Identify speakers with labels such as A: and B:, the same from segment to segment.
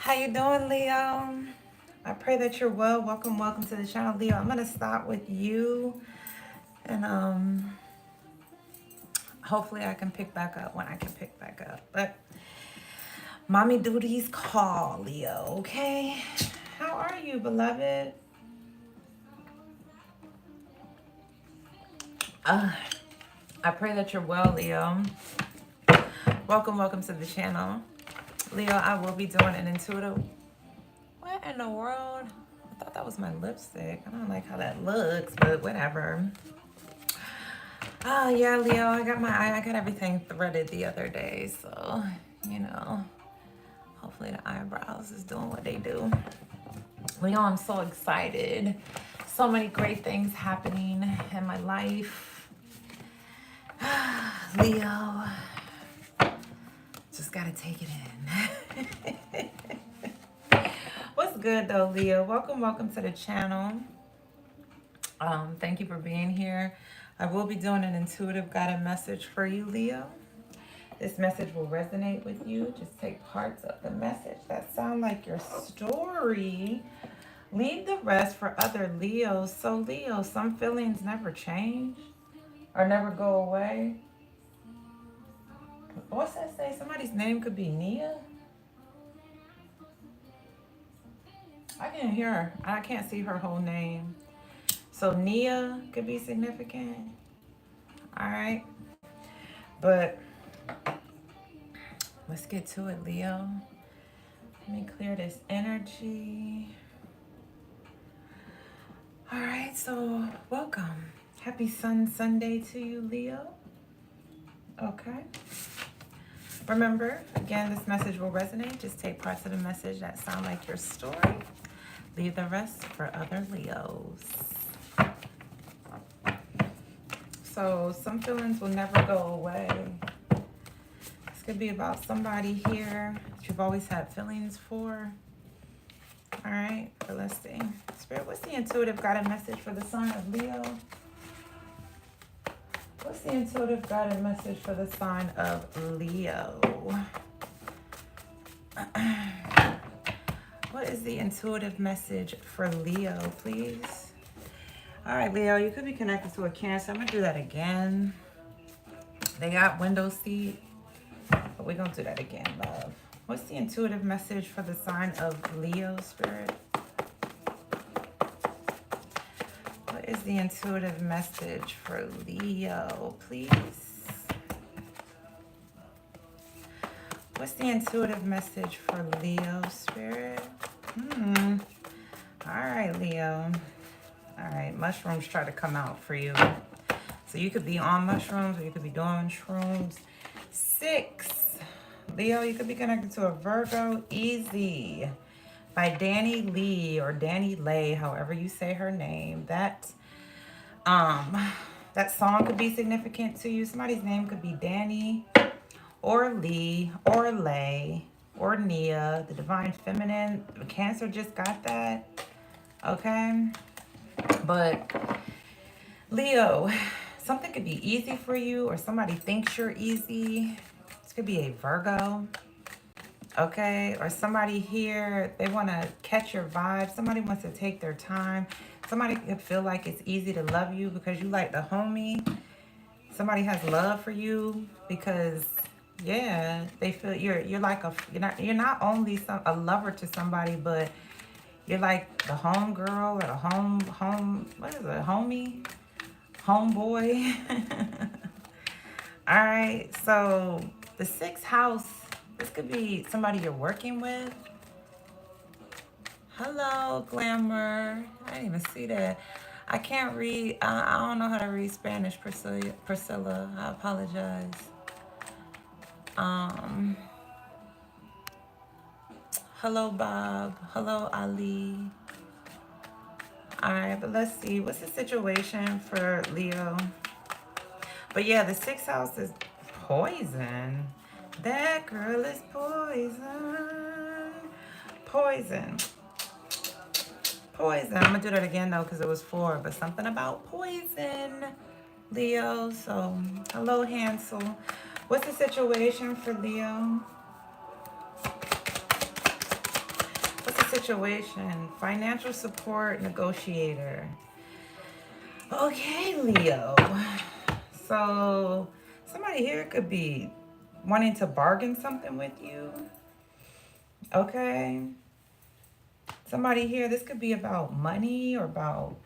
A: How you doing, Leo? I pray that you're well. Welcome to the channel, Leo. I'm gonna start with you, and hopefully I can pick back up when I can pick back up. But mommy duties call, Leo. Okay, how are you, beloved? I pray that you're well, Leo. Welcome to the channel, Leo. I will be doing an intuitive. What in the world? I thought that was my lipstick. I don't like how that looks, but whatever. Oh yeah, Leo, I got everything threaded the other day, so you know, hopefully the eyebrows is doing what they do. Leo, I'm so excited. So many great things happening in my life. Leo, just gotta take it in. What's good though, Leo? Welcome to the channel. Thank you for being here. I will be doing an intuitive guided message for you, Leo. This message will resonate with you. Just take parts of the message that sound like your story. Leave the rest for other Leos. So Leo, some feelings never change or never go away. What's that say? Somebody's name could be Nia? I can't hear her. I can't see her whole name. So Nia could be significant. All right. But let's get to it, Leo. Let me clear this energy. All right, so welcome. Happy Sun Sunday to you, Leo. Okay. Remember, again, this message will resonate. Just take parts of the message that sound like your story. Leave the rest for other Leos. So some feelings will never go away. This could be about somebody here that you've always had feelings for. All right, but let's see. Spirit, what's the intuitive guided message for the sign of Leo? What's the intuitive guided message for the sign of Leo? What is the intuitive message for Leo, please? All right, Leo, you could be connected to a Cancer. I'm going to do that again. They got window seat, but we're going to do that again, love. What's the intuitive message for the sign of Leo, Spirit? What is the intuitive message for Leo, please? What's the intuitive message for Leo, Spirit? All right, Leo. All right, mushrooms try to come out for you. So you could be on mushrooms or you could be doing shrooms. 6. Leo, you could be connected to a Virgo. Easy. By Danny Lee or Danny Lay, however you say her name. That song could be significant to you. Somebody's name could be Danny or Lee or Lay or Nia, the divine feminine. Cancer just got that. Okay. But Leo, something could be easy for you or somebody thinks you're easy. This could be a Virgo. Okay. Or somebody here, they want to catch your vibe. Somebody wants to take their time. Somebody could feel like it's easy to love you because you like the homie. Somebody has love for you because yeah, they feel you're like you're not only a lover to somebody, but you're like the home girl or the home what is it, homie, homeboy. All right, so the 6th house, this could be somebody you're working with. Hello, Glamour. I didn't even see that. I can't read. I don't know how to read Spanish, Priscilla. I apologize. Hello, Bob. Hello, Ali. All right, but let's see. What's the situation for Leo? But yeah, the 6th house is poison. That girl is poison. Poison. Poison. I'm going to do that again, though, because it was 4. But something about poison, Leo. So, hello, Hansel. What's the situation for Leo? situation. Financial support, negotiator. Okay, Leo. So somebody here could be wanting to bargain something with you. Okay. Somebody here, this could be about money or about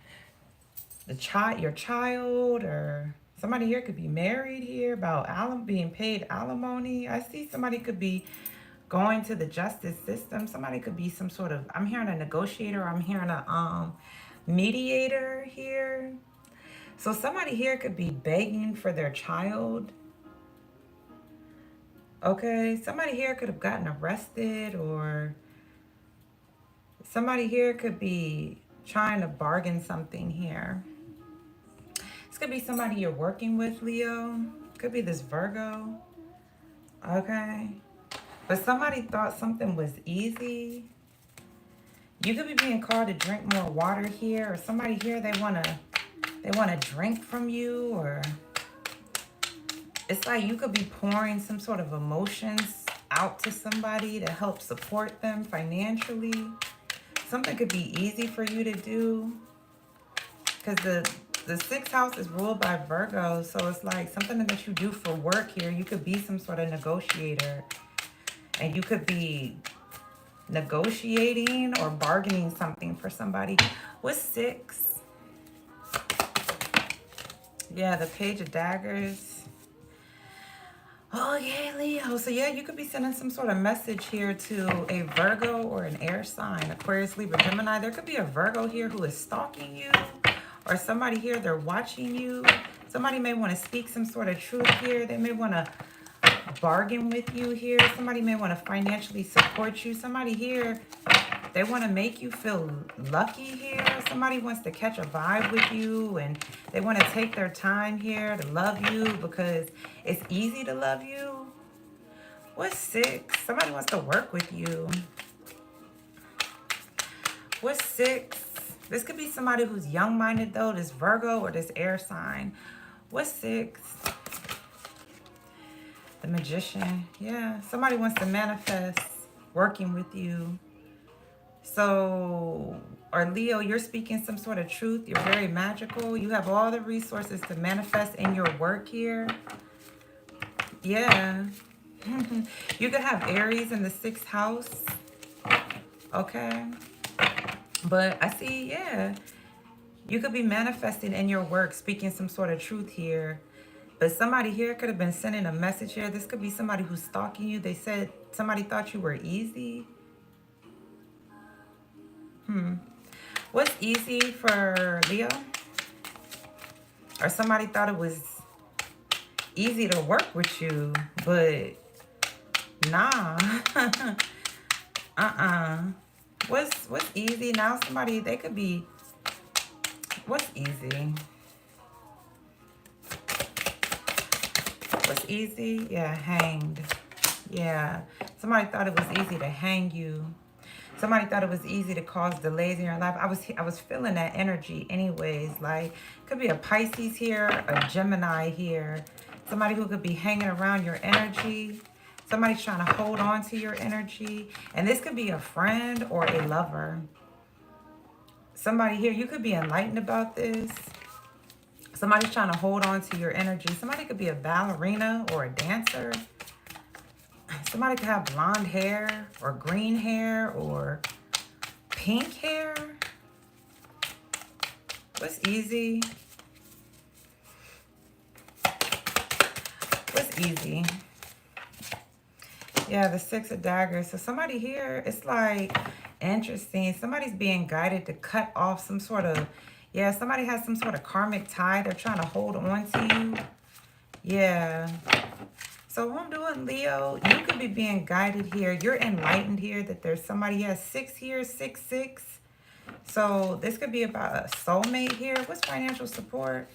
A: your child, or somebody here could be married here, about being paid alimony. I see somebody could be going to the justice system. Somebody could be some sort of, I'm hearing a negotiator, I'm hearing a mediator here. So somebody here could be begging for their child. Okay, somebody here could have gotten arrested, or somebody here could be trying to bargain something here. This could be somebody you're working with, Leo. Could be this Virgo. Okay. But somebody thought something was easy. You could be being called to drink more water here, or somebody here, they wanna drink from you, or it's like you could be pouring some sort of emotions out to somebody to help support them financially. Something could be easy for you to do, because the sixth house is ruled by Virgo. So it's like something that you do for work here. You could be some sort of negotiator, and you could be negotiating or bargaining something for somebody. What's six? Yeah, the Page of Daggers. Oh, yeah, Leo. So, yeah, you could be sending some sort of message here to a Virgo or an air sign, Aquarius, Libra, Gemini. There could be a Virgo here who is stalking you, or somebody here, they're watching you. Somebody may want to speak some sort of truth here. They may want to bargain with you here. Somebody may want to financially support you. Somebody here, they want to make you feel lucky here. Somebody wants to catch a vibe with you, and they want to take their time here to love you because it's easy to love you. What's six? Somebody wants to work with you. What's six? This could be somebody who's young-minded, though, this Virgo or this air sign. What's six? The Magician. Yeah, somebody wants to manifest working with you. So, or Leo, you're speaking some sort of truth. You're very magical. You have all the resources to manifest in your work here. Yeah. You could have Aries in the sixth house. Okay. But I see, yeah, you could be manifesting in your work, speaking some sort of truth here. But somebody here could have been sending a message here. This could be somebody who's stalking you. They said somebody thought you were easy. What's easy for Leo? Or somebody thought it was easy to work with you, but nah. What's easy? Now somebody, they could be, what's easy? What's easy? Yeah, hanged. Yeah, somebody thought it was easy to hang you. Somebody thought it was easy to cause delays in your life. I was feeling that energy anyways. Like, could be a Pisces here, a Gemini here. Somebody who could be hanging around your energy. Somebody's trying to hold on to your energy. And this could be a friend or a lover. Somebody here, you could be enlightened about this. Somebody's trying to hold on to your energy. Somebody could be a ballerina or a dancer. Somebody could have blonde hair or green hair or pink hair. What's easy? What's easy? Yeah, the Six of Daggers. So somebody here, it's like interesting. Somebody's being guided to cut off some sort of, yeah, somebody has some sort of karmic tie. They're trying to hold on to you. Yeah. So what I'm doing, Leo, you could be being guided here. You're enlightened here that there's somebody has 6 here, 6, 6. So this could be about a soulmate here. What's financial support?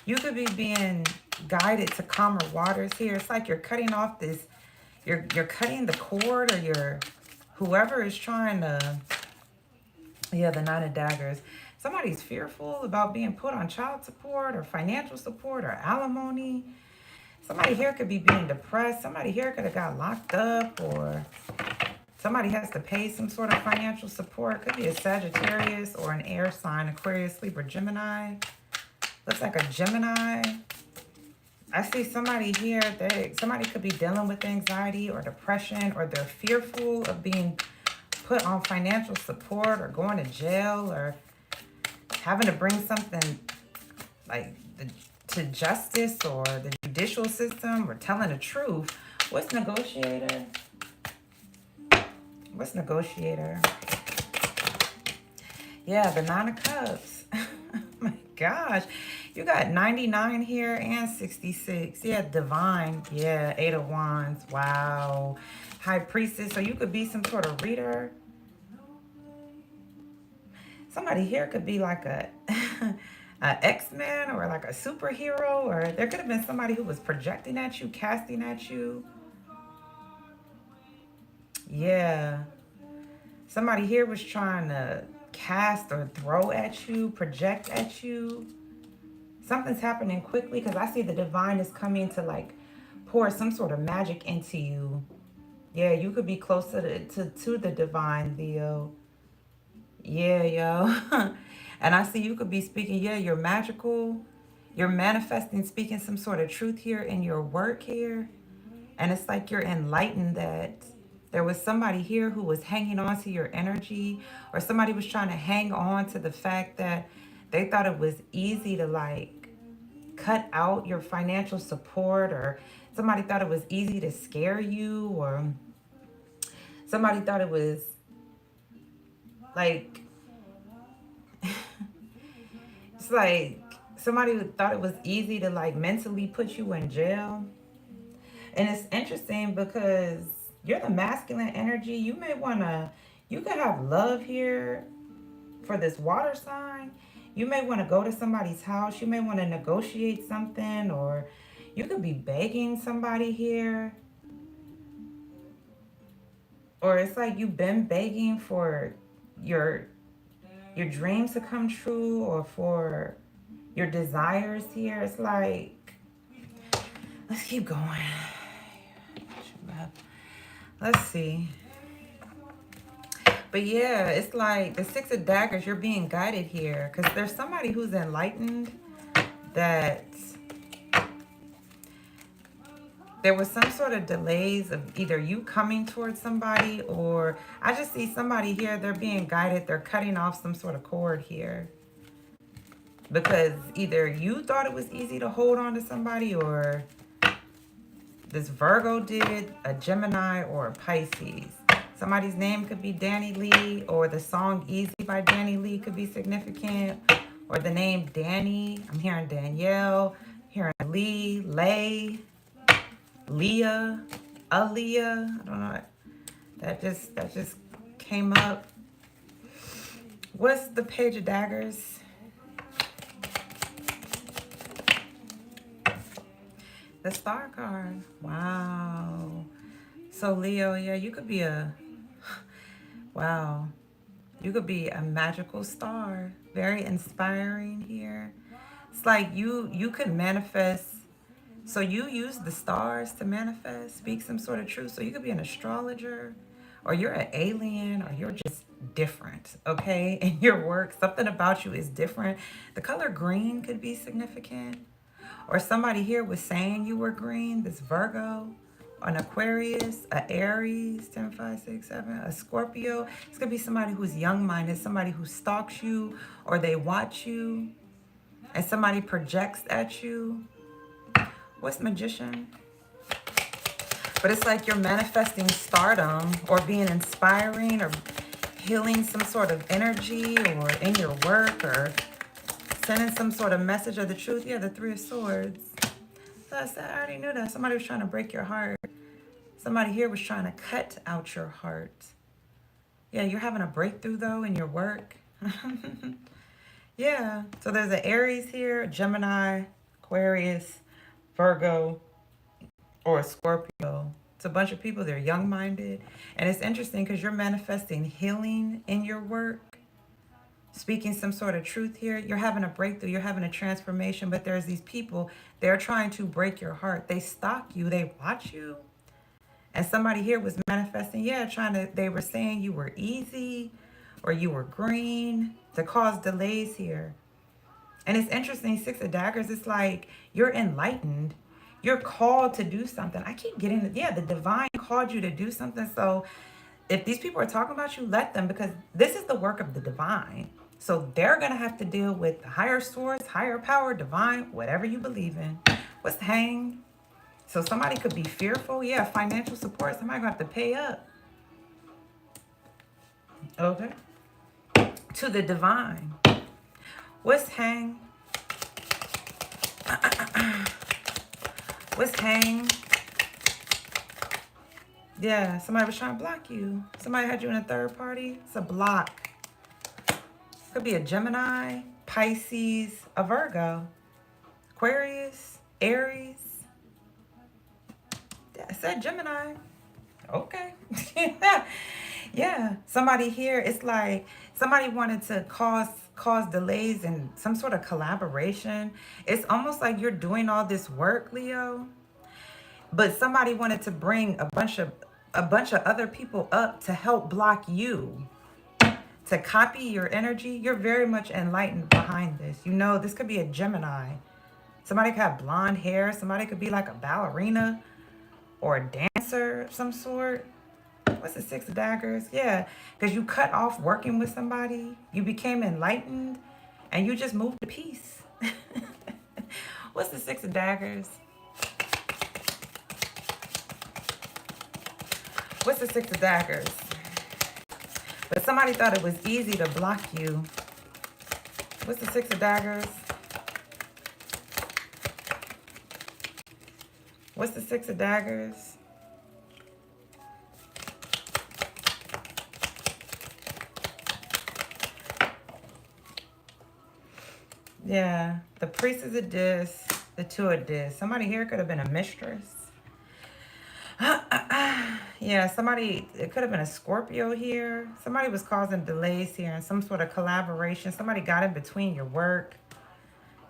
A: You could be being guided to calmer waters here. It's like you're cutting off this, you're cutting the cord, or you're, whoever is trying to, yeah, the Nine of Daggers. Somebody's fearful about being put on child support or financial support or alimony. Somebody here could be being depressed. Somebody here could have got locked up, or Somebody has to pay some sort of financial support. Could be a Sagittarius or an air sign, Aquarius, Libra, Gemini. Looks like a Gemini. I see somebody here, somebody could be dealing with anxiety or depression, or they're fearful of being put on financial support or going to jail or having to bring something like to justice or the judicial system or telling the truth. What's negotiator? What's negotiator? Yeah, the Nine of Cups. Oh my gosh. You got 99 here and 66. Yeah, divine. Yeah, Eight of Wands. Wow. High Priestess. So you could be some sort of reader. Somebody here could be like a X-Men or like a superhero, or there could have been somebody who was projecting at you, casting at you. Yeah. Somebody here was trying to cast or throw at you, project at you. Something's happening quickly because I see the divine is coming to like pour some sort of magic into you. Yeah, you could be closer to the divine, Leo. Yeah, yo. And I see you could be speaking, yeah, you're magical. You're manifesting, speaking some sort of truth here in your work here. And it's like you're enlightened that there was somebody here who was hanging on to your energy, or somebody was trying to hang on to the fact that they thought it was easy to like cut out your financial support, or somebody thought it was easy to scare you, or somebody thought it was like it's like somebody thought it was easy to like mentally put you in jail. And it's interesting because you're the masculine energy. You may want to, you could have love here for this water sign. You may want to go to somebody's house. You may want to negotiate something, or you could be begging somebody here. Or it's like you've been begging for your your dreams to come true, or for your desires here. It's like, let's keep going. Let's see. But yeah, it's like the Six of Daggers, you're being guided here. Because there's somebody who's enlightened that there was some sort of delays of either you coming towards somebody, or I just see somebody here, they're being guided. They're cutting off some sort of cord here. Because either you thought it was easy to hold on to somebody, or this Virgo did, a Gemini, or a Pisces. Somebody's name could be Danny Lee, or the song Easy by Danny Lee could be significant, or the name Danny. I'm hearing Danielle, hearing Lee, Lay, Leah, Aaliyah. I don't know. That just came up. What's the Page of Daggers? The Star card. Wow. So Leo, yeah, you could be a, wow. You could be a magical star. Very inspiring here. It's like you could manifest. So you use the stars to manifest, speak some sort of truth. So you could be an astrologer, or you're an alien, or you're just different, okay? In your work, something about you is different. The color green could be significant. Or somebody here was saying you were green, this Virgo, an Aquarius, a Aries, 10, 5, 6, 7, a Scorpio. It's going to be somebody who's young-minded, somebody who stalks you, or they watch you, and somebody projects at you. What's Magician? But it's like you're manifesting stardom, or being inspiring, or healing some sort of energy, or in your work, or sending some sort of message of the truth. Yeah, the Three of Swords. So I said, I already knew that. Somebody was trying to break your heart. Somebody here was trying to cut out your heart. Yeah, you're having a breakthrough, though, in your work. Yeah. So there's an Aries here, Gemini, Aquarius, Virgo, or a Scorpio. It's a bunch of people. They're young-minded. And it's interesting because you're manifesting healing in your work. Speaking some sort of truth here. You're having a breakthrough. You're having a transformation. But there's these people, they're trying to break your heart. They stalk you. They watch you. And somebody here was manifesting, yeah, they were saying you were easy or you were green to cause delays here. And it's interesting, Six of Daggers, it's like you're enlightened. You're called to do something. I keep getting, the divine called you to do something. So if these people are talking about you, let them, because this is the work of the divine. So they're going to have to deal with the higher source, higher power, divine, whatever you believe in. What's the hang? So somebody could be fearful. Yeah, financial support. Somebody going to have to pay up. Okay. To the divine. What's hang? What's hang? Yeah, somebody was trying to block you. Somebody had you in a third party. It's a block. Could be a Gemini, Pisces, a Virgo, Aquarius, Aries. Yeah, I said Gemini. Okay. Yeah, somebody here, it's like somebody wanted to cause delays in some sort of collaboration. It's almost like you're doing all this work, Leo, but somebody wanted to bring a bunch of other people up to help block you, to copy your energy. You're very much enlightened behind this. You know, this could be a Gemini. Somebody could have blonde hair. Somebody could be like a ballerina or a dancer of some sort. What's the Six of Daggers? Yeah, because you cut off working with somebody. You became enlightened and you just moved to peace. What's the Six of Daggers? What's the Six of Daggers? But somebody thought it was easy to block you. What's the Six of Daggers? What's the Six of Daggers? Yeah, the Priestess of Dis, the Two of Dis. Somebody here could have been a mistress. Yeah, it could have been a Scorpio here. Somebody was causing delays here and some sort of collaboration. Somebody got in between your work.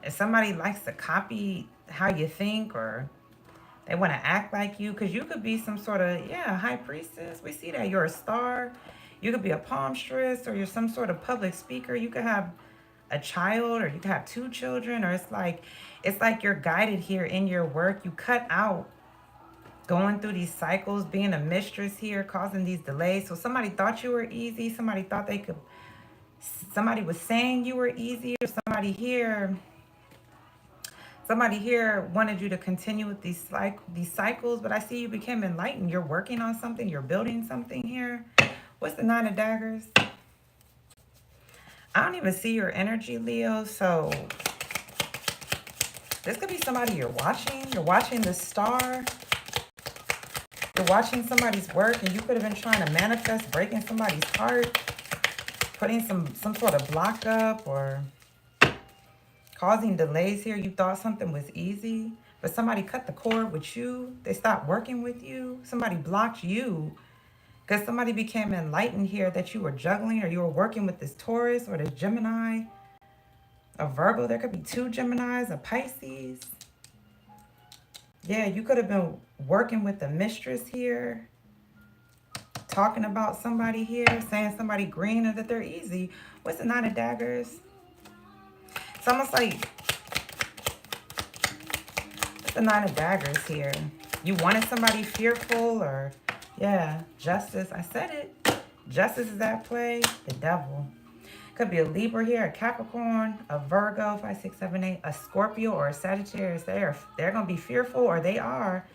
A: If somebody likes to copy how you think, or they want to act like you, because you could be some sort of, high priestess. We see that. You're a star. You could be a palmstress, or you're some sort of public speaker. You could have a child, or you could have two children, or it's like you're guided here in your work. You cut out going through these cycles, being a mistress here, causing these delays. So somebody thought you were easy. Somebody was saying you were easy, or somebody here wanted you to continue with these cycles, but I see you became enlightened. You're working on something. You're building something here. What's the Nine of Daggers? I don't even see your energy, Leo, so this could be somebody you're watching. You're watching the star. You're watching somebody's work, and you could have been trying to manifest breaking somebody's heart, putting some sort of block up, or causing delays here. You thought something was easy, but somebody cut the cord with you. They stopped working with you. Somebody blocked you because somebody became enlightened here that you were juggling, or you were working with this Taurus or this Gemini, a Virgo. There could be two Geminis, a Pisces. Yeah, you could have been working with a mistress here, talking about somebody here, saying somebody green or that they're easy. What's the Nine of Daggers? It's almost like the Nine of Daggers here. You wanted somebody fearful, or, justice. I said it. Justice is at play. The Devil. Could be a Libra here, a Capricorn, a Virgo, 5, 6, 7, 8, a Scorpio, or a Sagittarius. They're going to be fearful, or they are.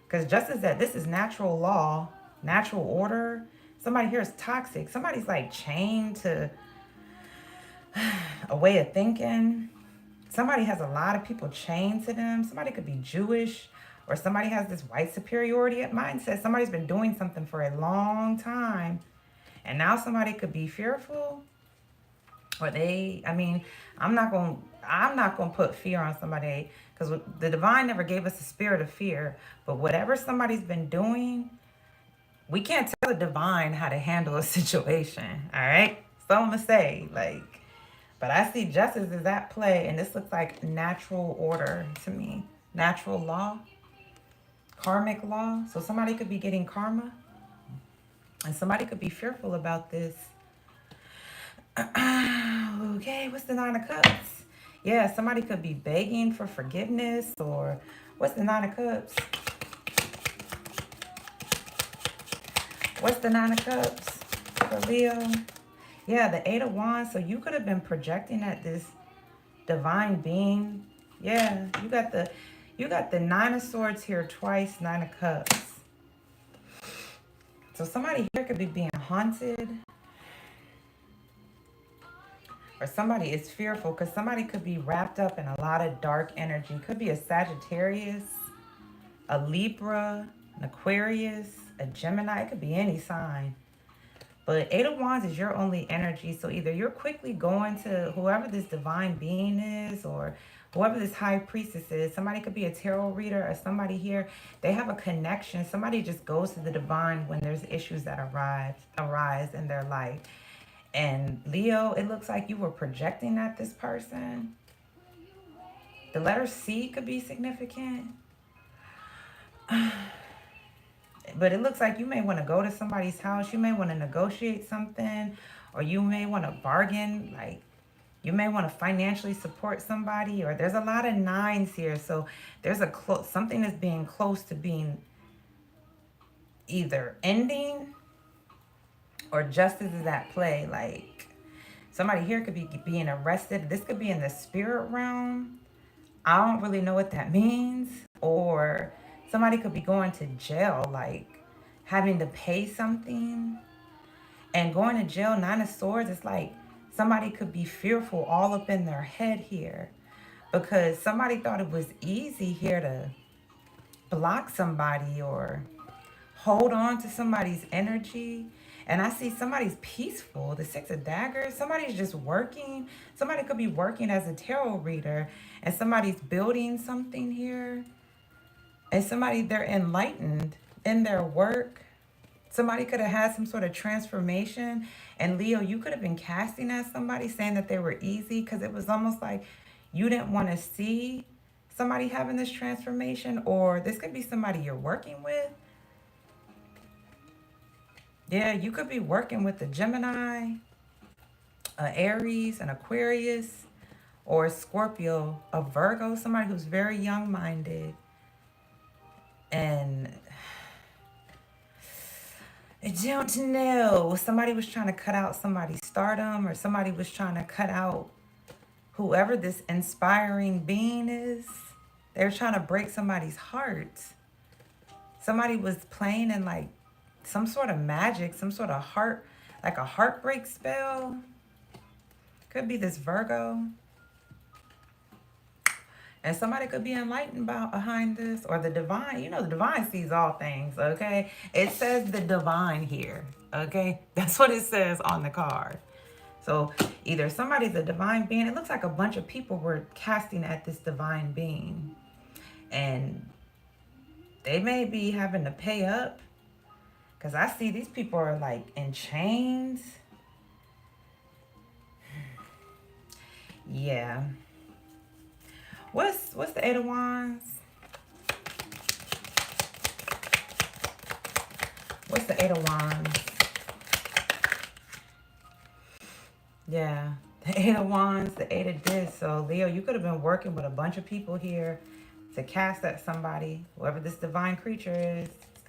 A: Because justice, this is natural law, natural order. Somebody here is toxic. Somebody's like chained to a way of thinking. Somebody has a lot of people chained to them. Somebody could be Jewish, or somebody has this white superiority mindset. Somebody's been doing something for a long time, and now somebody could be fearful, or I'm not going to put fear on somebody, because the divine never gave us a spirit of fear. But whatever somebody's been doing, we can't tell the divine how to handle a situation. All right, so I'm gonna say, but I see justice is at play, and this looks like natural order to me. Natural law. Karmic law. So somebody could be getting karma. And somebody could be fearful about this. Okay, what's the Nine of Cups? Yeah, somebody could be begging for forgiveness, or what's the Nine of Cups? What's the Nine of Cups for Leo? Yeah, the Eight of Wands. So you could have been projecting at this divine being. Yeah, you got the Nine of Swords here twice, Nine of Cups. So somebody here could be being haunted. Or somebody is fearful because somebody could be wrapped up in a lot of dark energy. Could be a Sagittarius, a Libra, an Aquarius, a Gemini. It could be any sign. But Eight of Wands is your only energy. So either you're quickly going to whoever this divine being is, or whoever this high priestess is. Somebody could be a tarot reader, or somebody here, they have a connection. Somebody just goes to the divine when there's issues that arise in their life. And Leo, it looks like you were projecting at this person. The letter C could be significant. But it looks like you may want to go to somebody's house. You may want to negotiate something. Or you may want to bargain. Like, you may want to financially support somebody. Or there's a lot of nines here. So there's something that's being close to being either ending, or justice is at play. Like, somebody here could be being arrested. This could be in the spirit realm. I don't really know what that means. Or somebody could be going to jail, like having to pay something. And going to jail, Nine of Swords, it's like somebody could be fearful all up in their head here. Because somebody thought it was easy here to block somebody or hold on to somebody's energy. And I see somebody's peaceful. The Six of Daggers. Somebody's just working. Somebody could be working as a tarot reader. And somebody's building something here. And somebody, they're enlightened in their work. Somebody could have had some sort of transformation. And Leo, you could have been casting at somebody saying that they were easy. Because it was almost like you didn't want to see somebody having this transformation. Or this could be somebody you're working with. Yeah, you could be working with a Gemini, an Aries, an Aquarius, or a Scorpio, a Virgo, somebody who's very young-minded. And I don't know. Somebody was trying to cut out somebody's stardom, or somebody was trying to cut out whoever this inspiring being is. They were trying to break somebody's heart. Somebody was playing in like some sort of magic, some sort of like a heartbreak spell. Could be this Virgo. And somebody could be enlightened behind this, or the divine. You know, the divine sees all things, okay? It says the divine here, okay? That's what it says on the card. So either somebody's a divine being. It looks like a bunch of people were casting at this divine being. And they may be having to pay up. Because I see these people are like in chains. Yeah. What's the Eight of Wands? What's the Eight of Wands? Yeah. The Eight of Wands, the Eight of Discs. So Leo, you could have been working with a bunch of people here to cast at somebody. Whoever this divine creature is. This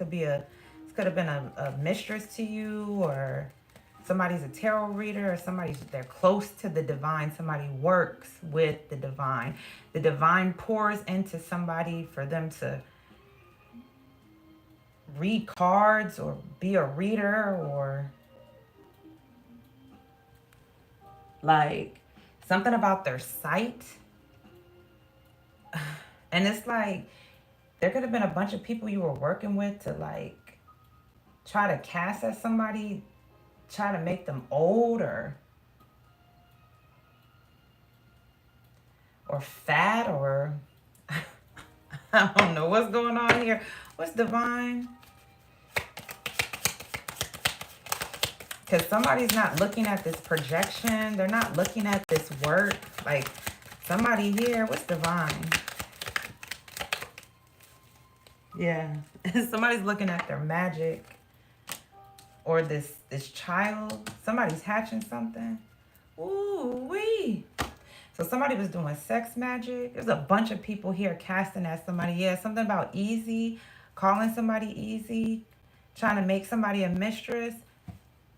A: could have been a mistress to you, or somebody's a tarot reader, or they're close to the divine. Somebody works with the divine. The divine pours into somebody for them to read cards or be a reader, or like something about their sight. And it's like there could have been a bunch of people you were working with to like try to cast at somebody, try to make them old or fat, or I don't know what's going on here. What's divine? Because somebody's not looking at this projection. They're not looking at this work. Like somebody here, what's divine? Yeah. Somebody's looking at their magic or this child. Somebody's hatching something. Ooh wee. So somebody was doing sex magic. There's a bunch of people here casting at somebody. Yeah, something about easy, calling somebody easy, trying to make somebody a mistress.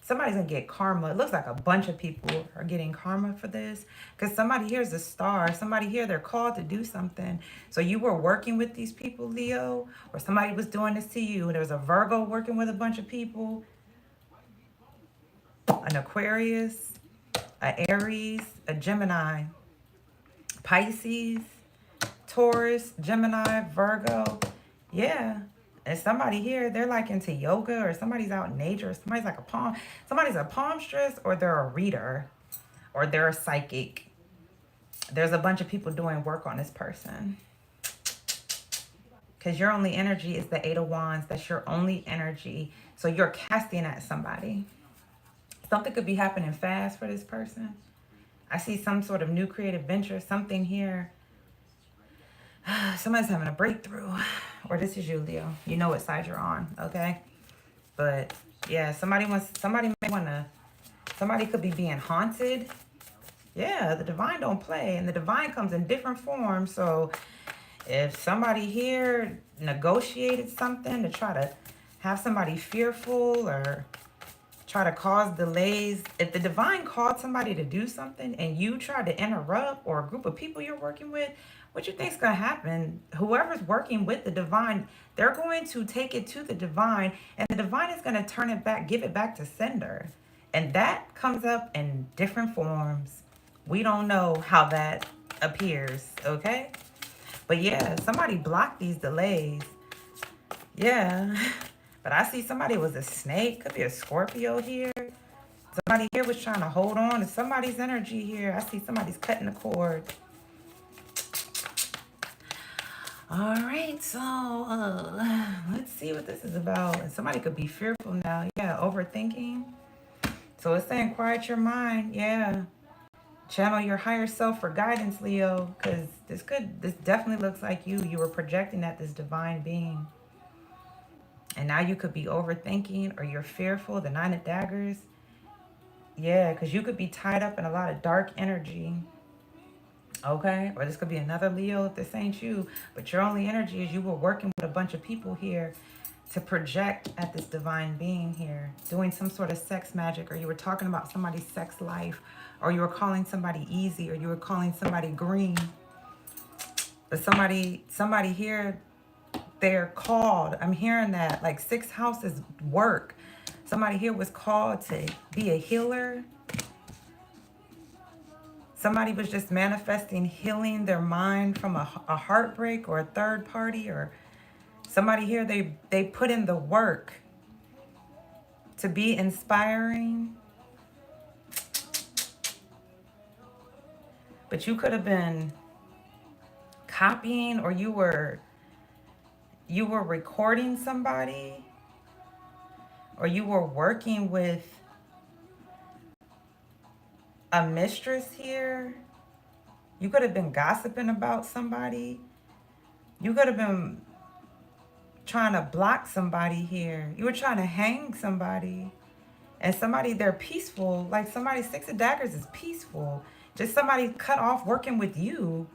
A: Somebody's gonna get karma. It looks like a bunch of people are getting karma for this. Because somebody here is a star. Somebody here, they're called to do something. So you were working with these people, Leo, or somebody was doing this to you. There was a Virgo working with a bunch of people, an Aquarius, a Aries, a Gemini, Pisces, Taurus, Gemini, Virgo. Yeah. And somebody here, they're like into yoga, or somebody's out in nature, or somebody's like somebody's a palmstress, or they're a reader, or they're a psychic. There's a bunch of people doing work on this person. Because your only energy is the Eight of Wands. That's your only energy. So you're casting at somebody. Something could be happening fast for this person. I see some sort of new creative venture, something here. Somebody's having a breakthrough. Or this is you, Leo. You know what side you're on, okay? But yeah, somebody could be being haunted. Yeah, the divine don't play, and the divine comes in different forms. So if somebody here negotiated something to try to have somebody fearful or try to cause delays, if the divine called somebody to do something and you tried to interrupt, or a group of people you're working with, what you think's gonna happen? Whoever's working with the divine, they're going to take it to the divine, and the divine is gonna turn it back, give it back to sender. And that comes up in different forms. We don't know how that appears, okay? But yeah, somebody blocked these delays. Yeah. But I see somebody was a snake. Could be a Scorpio here. Somebody here was trying to hold on to somebody's energy here. I see somebody's cutting the cord. All right, so let's see what this is about. And somebody could be fearful now. Yeah, overthinking. So it's saying quiet your mind. Yeah. Channel your higher self for guidance, Leo, because this definitely looks like you were projecting at this divine being. And now you could be overthinking, or you're fearful. The Nine of Daggers. Yeah, because you could be tied up in a lot of dark energy. Okay? Or this could be another Leo if this ain't you. But your only energy is you were working with a bunch of people here to project at this divine being here. Doing some sort of sex magic, or you were talking about somebody's sex life, or you were calling somebody easy, or you were calling somebody green. But somebody here, they're called. I'm hearing that, like 6 houses work. Somebody here was called to be a healer. Somebody was just manifesting healing their mind from a heartbreak or a third party, or somebody here, they put in the work to be inspiring. But you could have been copying, or you were recording somebody, or you were working with a mistress here. You could have been gossiping about somebody. You could have been trying to block somebody here. You were trying to hang somebody. And somebody, they're peaceful. Like somebody, 6 of Daggers is peaceful. Just somebody cut off working with you.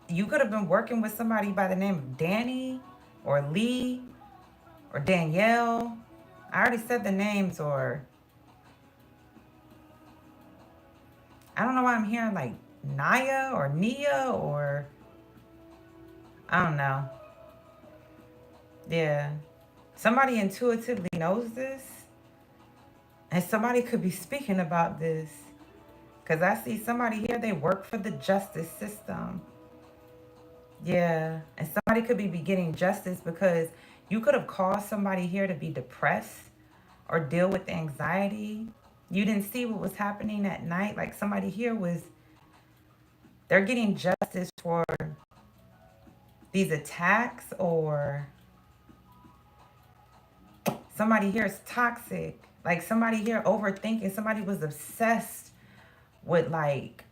A: You could have been working with somebody by the name of Danny or Lee or Danielle. I already said the names. Or I don't know why I'm hearing like Naya or Nia, or I don't know. Yeah. Somebody intuitively knows this. And somebody could be speaking about this. Because I see somebody here, they work for the justice system. Yeah. And somebody could be getting justice because you could have caused somebody here to be depressed or deal with anxiety. You didn't see what was happening at night. Like somebody here they're getting justice for these attacks, or somebody here is toxic. Like somebody here overthinking. Somebody was obsessed with like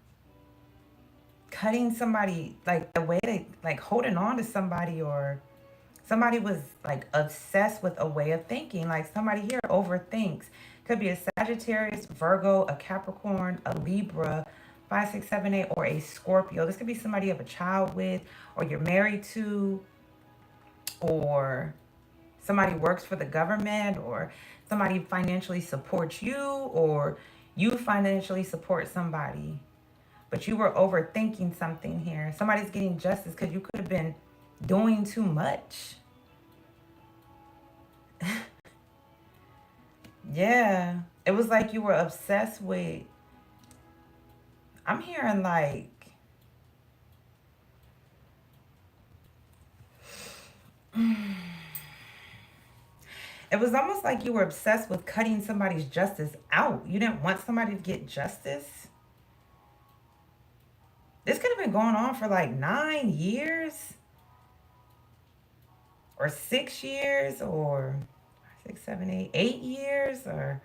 A: cutting somebody, like the way they like holding on to somebody, or Somebody was like obsessed with a way of thinking. Like somebody here overthinks. Could be a Sagittarius, Virgo, a Capricorn, a Libra, 5, 6, 7, 8, or a Scorpio. This could be somebody you have a child with, or you're married to, or somebody works for the government, or somebody financially supports you, or you financially support somebody. But you were overthinking something here. Somebody's getting justice because you could have been doing too much. Yeah. It was like you were obsessed with, I'm hearing like, it was almost like you were obsessed with cutting somebody's justice out. You didn't want somebody to get justice. This could have been going on for like 9 years or 6 years or 6, 7, 8, 8 years or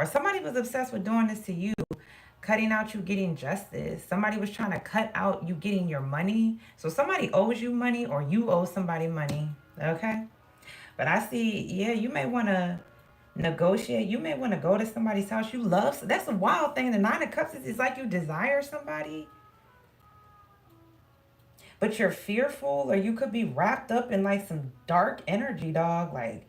A: somebody was obsessed with doing this to you, cutting out you getting justice. Somebody was trying to cut out you getting your money. So somebody owes you money or you owe somebody money. Okay? But I see, yeah, you may want to negotiate. You may want to go to somebody's house you love. So that's a wild thing. The Nine of Cups is like you desire somebody, but you're fearful, or you could be wrapped up in like some dark energy, dog. Like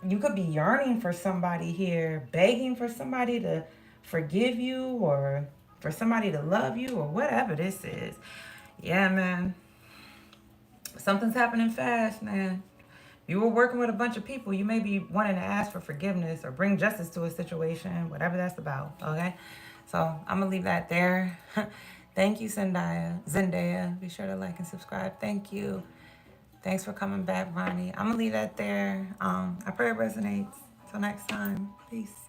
A: you could be yearning for somebody here, begging for somebody to forgive you or for somebody to love you or whatever this is. Yeah, man. Something's happening fast, man. You were working with a bunch of people. You may be wanting to ask for forgiveness or bring justice to a situation, whatever that's about. Okay? So I'm going to leave that there. Thank you, Zendaya. Zendaya. Be sure to like and subscribe. Thank you. Thanks for coming back, Ronnie. I'm going to leave that there. I pray it resonates. Till next time. Peace.